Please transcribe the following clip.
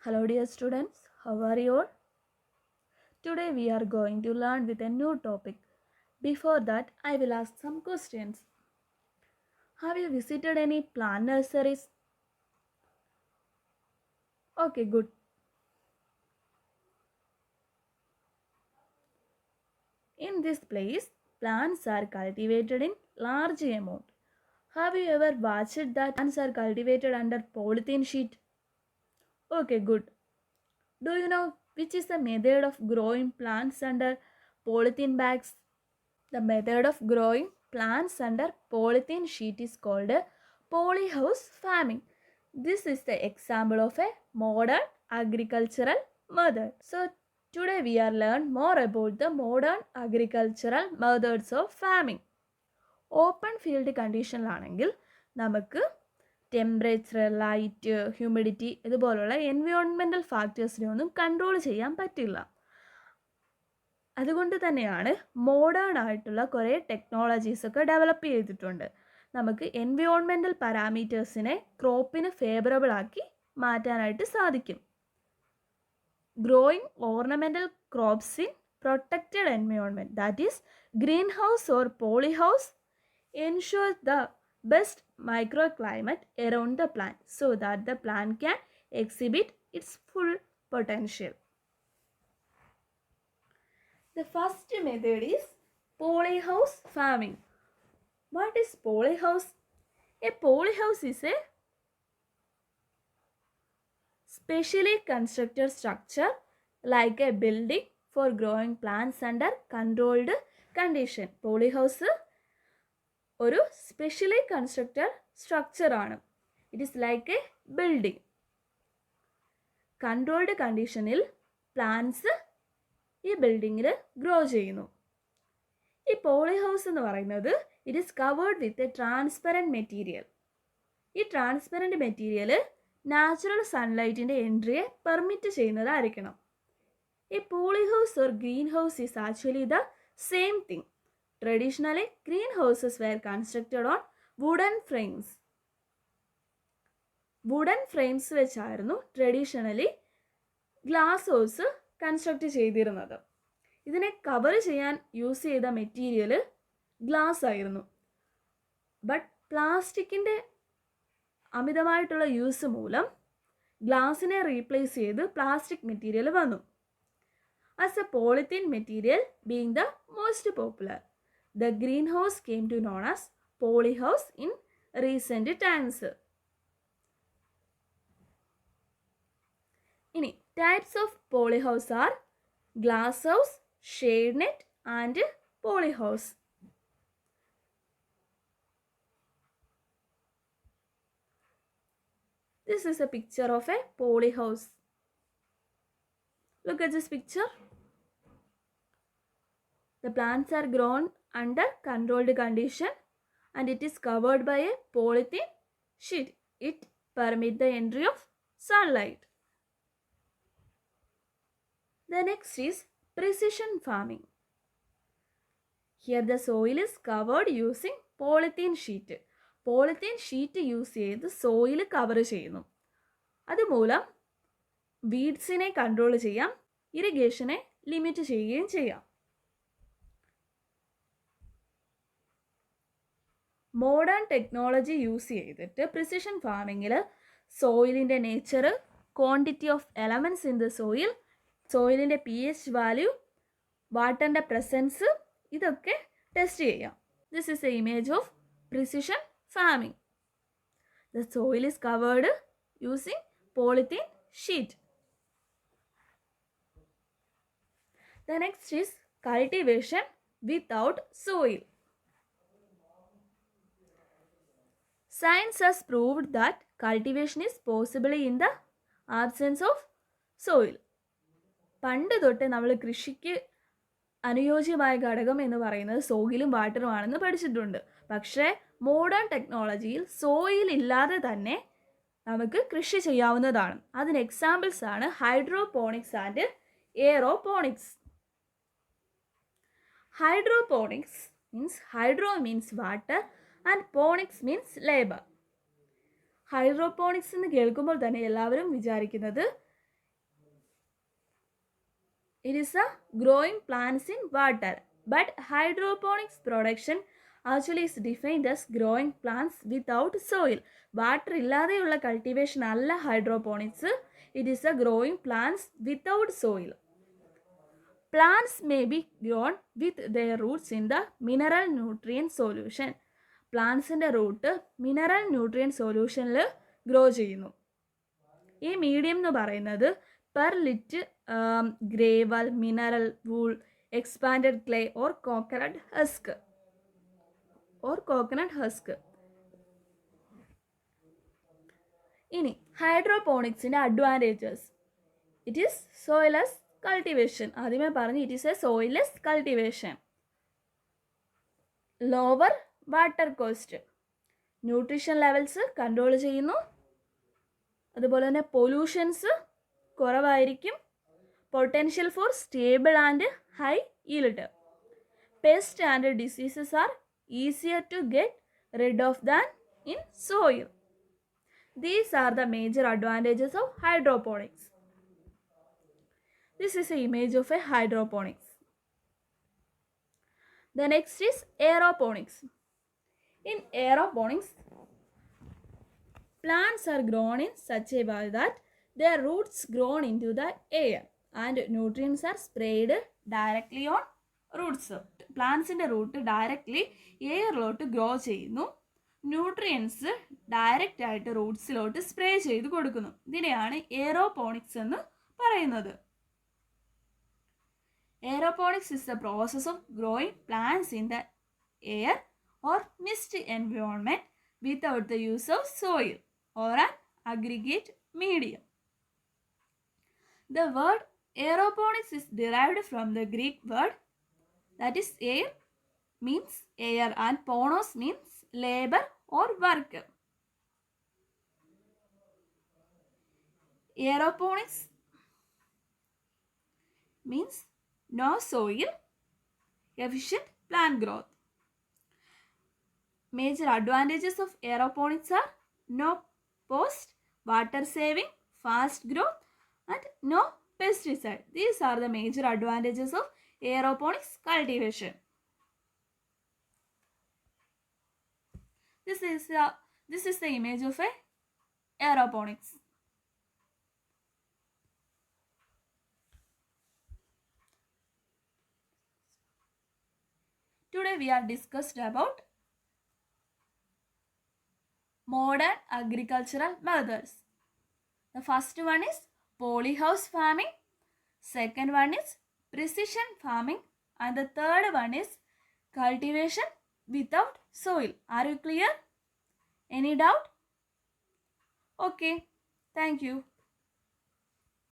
Hello dear students, how are you all? Today we are going to learn with a new topic. Before that, I will ask some questions. Have you visited any plant nurseries? Okay, good. In this place, plants are cultivated in large amount. Have you ever watched that plants are cultivated under polythene sheet? Okay, good. Do you know which is the method of growing plants under polythene bags? The method of growing plants under polythene sheet is called polyhouse farming. This is the example of a modern agricultural method. So today we are learn more about the modern agricultural methods of farming. Open field കണ്ടീഷനിലാണെങ്കിൽ നമുക്ക് temperature, light, humidity ഇതുപോലുള്ള environmental ഫാക്ടേഴ്സിനെ ഒന്നും control ചെയ്യാൻ പറ്റില്ല. അതുകൊണ്ട് തന്നെയാണ് modern ആയിട്ടുള്ള കുറേ ടെക്നോളജീസ് ഒക്കെ ഡെവലപ്പ് ചെയ്തിട്ടുണ്ട്. നമുക്ക് എൻവയോൺമെൻറ്റൽ പാരാമീറ്റേഴ്സിനെ ക്രോപ്പിന് ഫേവറബിൾ ആക്കി മാറ്റാനായിട്ട് സാധിക്കും. Growing ornamental crops in protected environment, that is green house or polyhouse, ensure the best microclimate around the plant so that the plant can exhibit its full potential. The first method is polyhouse farming. What is polyhouse? A polyhouse is a specially constructed structure like a building for growing plants under controlled condition. Polyhouse ഒരു specially constructed structure ആണ്. It is like a building. Controlled കണ്ടീഷനിൽ plants ഈ ബിൽഡിങ്ങിൽ grow ചെയ്യുന്നു. ഈ polyhouse എന്ന് പറയുന്നത് it is covered with a transparent material. ഈ ട്രാൻസ്പെറൻറ്റ് മെറ്റീരിയൽ നാച്ചുറൽ സൺലൈറ്റിൻ്റെ എൻട്രിയെ പെർമിറ്റ് ചെയ്യുന്നതായിരിക്കണം. ഈ polyhouse or green house is actually the same thing. Traditionally, greenhouses were constructed on wooden frames. Wooden frames വെച്ചായിരുന്നു ട്രഡീഷണലി ഗ്ലാസ് ഹൗസ് കൺസ്ട്രക്ട് ചെയ്തിരുന്നത്. ഇതിനെ cover ചെയ്യാൻ use ചെയ്ത മെറ്റീരിയൽ ഗ്ലാസ് ആയിരുന്നു. ബട്ട് പ്ലാസ്റ്റിക്കിൻ്റെ അമിതമായിട്ടുള്ള യൂസ് മൂലം ഗ്ലാസിനെ റീപ്ലേസ് ചെയ്ത് പ്ലാസ്റ്റിക് മെറ്റീരിയൽ വന്നു. As A polythene material being the most popular, the greenhouse came to known as polyhouse in recent times. ഇനി types of polyhouse are glass house, shade net and polyhouse. This is a picture of a polyhouse. Look at this picture. The plants are grown under controlled condition and it is covered by a polythene sheet. It permits the entry of sunlight. The next is precision farming. Here the soil is covered using polythene sheet. Polythene sheet use ചെയ്ത് soil cover ചെയ്യുന്നു. അതുമൂലം വീഡ്സിനെ control ചെയ്യാം, ഇറിഗേഷനെ limit ചെയ്യുകയും ചെയ്യാം. Modern technology use ചെയ്തിട്ട് precision ഫാമിങ്ങിൽ സോയിലിൻ്റെ nature, quantity of elements in the soil, സോയിലിൻ്റെ pH വാല്യൂ, വാട്ടറിൻ്റെ പ്രസൻസ്, ഇതൊക്കെ ടെസ്റ്റ് ചെയ്യാം. This is a image of precision farming. The soil is covered using polythene sheet. The next is cultivation without soil. Science has proved that cultivation is possible in the absence of soil. പണ്ട് തൊട്ട് നമ്മൾ കൃഷിക്ക് അനുയോജ്യമായ ഘടകം എന്ന് പറയുന്നത് സോയിലും വാട്ടറും ആണെന്ന് പഠിച്ചിട്ടുണ്ട്. പക്ഷേ മോഡേൺ ടെക്നോളജിയിൽ സോയിൽ ഇല്ലാതെ തന്നെ നമുക്ക് കൃഷി ചെയ്യാവുന്നതാണ്. അതിന് എക്സാമ്പിൾസ് ആണ് hydroponics and aeroponics. Hydroponics means hydro means water and Phoenix means labour. Hydroponics എന്ന് കേൾക്കുമ്പോൾ തന്നെ എല്ലാവരും വിചാരിക്കുന്നത് It is a growing plants in water. But hydroponics production actually is defined as growing plants without soil. Water ഇല്ലാതെയുള്ള cultivation അല്ല hydroponics. It is a growing plants without soil. Plants may be grown with their roots in the mineral nutrient solution. പ്ലാന്റ്സിൻ്റെ root mineral nutrient സൊല്യൂഷനിൽ grow ചെയ്യുന്നു. ഈ medium എന്ന് പറയുന്നത് perlite, gravel, mineral wool, expanded clay or coconut husk. ഇനി ഹൈഡ്രോപോണിക്സിൻ്റെ advantages. It is soilless cultivation. ആദ്യമേ പറഞ്ഞു it is a soilless cultivation. Lower water cost. Nutrition levels control ചെയ്യുന്നു. അതുപോലെ തന്നെ പൊല്യൂഷൻസ് കുറവായിരിക്കും. Potential for stable and high yield. Pest and diseases are easier to get rid of than in soil. These are the major advantages of hydroponics. This is an image of a hydroponics. The next is aeroponics. In aeroponics, plants are grown in such a way that their roots grown into the air and nutrients are sprayed directly on roots. പ്ലാന്റ്സിൻ്റെ root directly എയറിലോട്ട് grow ചെയ്യുന്നു. Nutrients direct ആയിട്ട് റൂട്ട്സിലോട്ട് spray ചെയ്ത് കൊടുക്കുന്നു. ഇതിനെയാണ് aeroponics എന്ന് പറയുന്നത്. Aeroponics is the process of growing plants in the air or mist environment without the use of soil or an aggregate medium. The word aeroponics is derived from the Greek word that is air means air and ponos means labor or work. Aeroponics means no soil, efficient plant growth. Major advantages of aeroponics are no cost, water saving, fast growth and no pesticide. These are the major advantages of aeroponics cultivation. This is the image of a aeroponics. Today we are discussed about modern agricultural methods. The first one is polyhouse farming, second one is precision farming and the third one is cultivation without soil. Are you clear? Any doubt? Okay, thank you.